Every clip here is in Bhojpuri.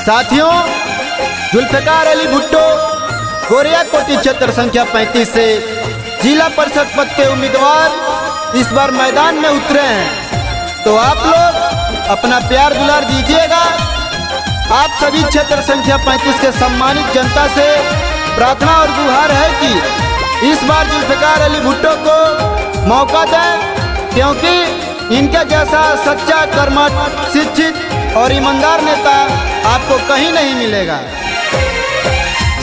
साथियों, जुल्फिकार अली भुट्टो गोरिया कोटी क्षेत्र संख्या 35 से जिला परिषद पद के उम्मीदवार इस बार मैदान में उतरे हैं। तो आप लोग अपना प्यार दुलार दीजिएगा। आप सभी क्षेत्र संख्या 35 के सम्मानित जनता से प्रार्थना और गुहार है कि इस बार जुल्फिकार अली भुट्टो को मौका दें, क्योंकि इनके जैसा सच्चा, कर्मठ, शिक्षित और ईमानदार नेता आपको कहीं नहीं मिलेगा।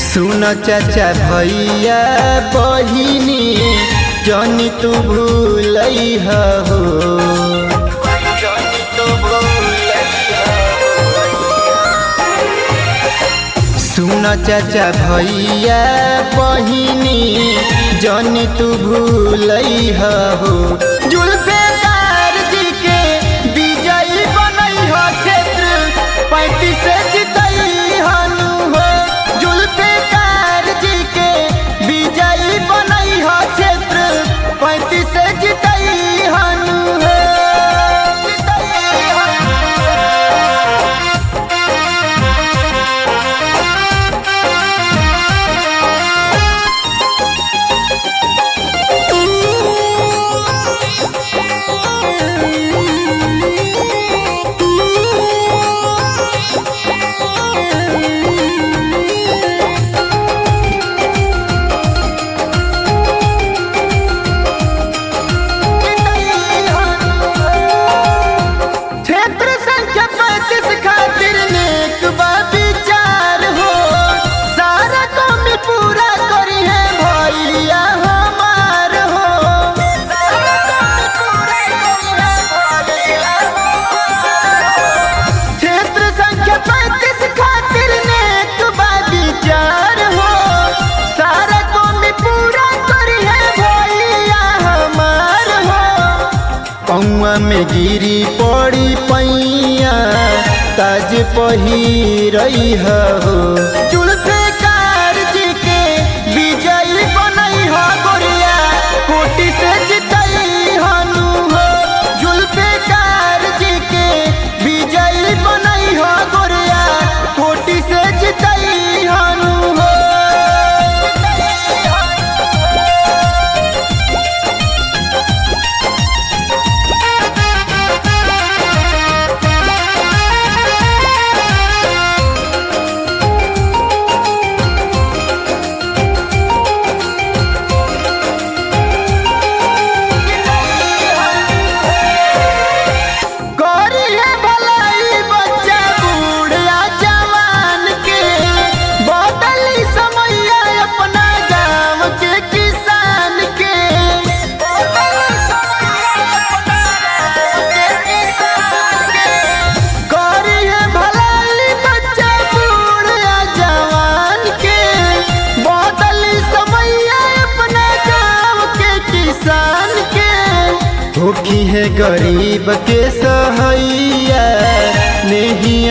सुनो चाचा भैया बहिनी जानी तू भूलई हो, सुनो चाचा भैया बहिनी जानी तू भूलई हो। जुल्फिकार जी के विजयी बनई हो, क्षेत्र 35 से जितई हनु हो। जुल्फिकार जी के विजयी बनई हो, क्षेत्र 35 से जितई हनु हो। में गिरी पड़ी पैया ताज पहिरई हो। जुल्फिकार जी के विजयी बनई हो, गोरिया कोटी से जितई हनु हो। जुल्फिकार जी के विजयी बनई हो, गोरिया कोटी से जितई हनु हो। भूखी है गरीब के सहैया, नहीं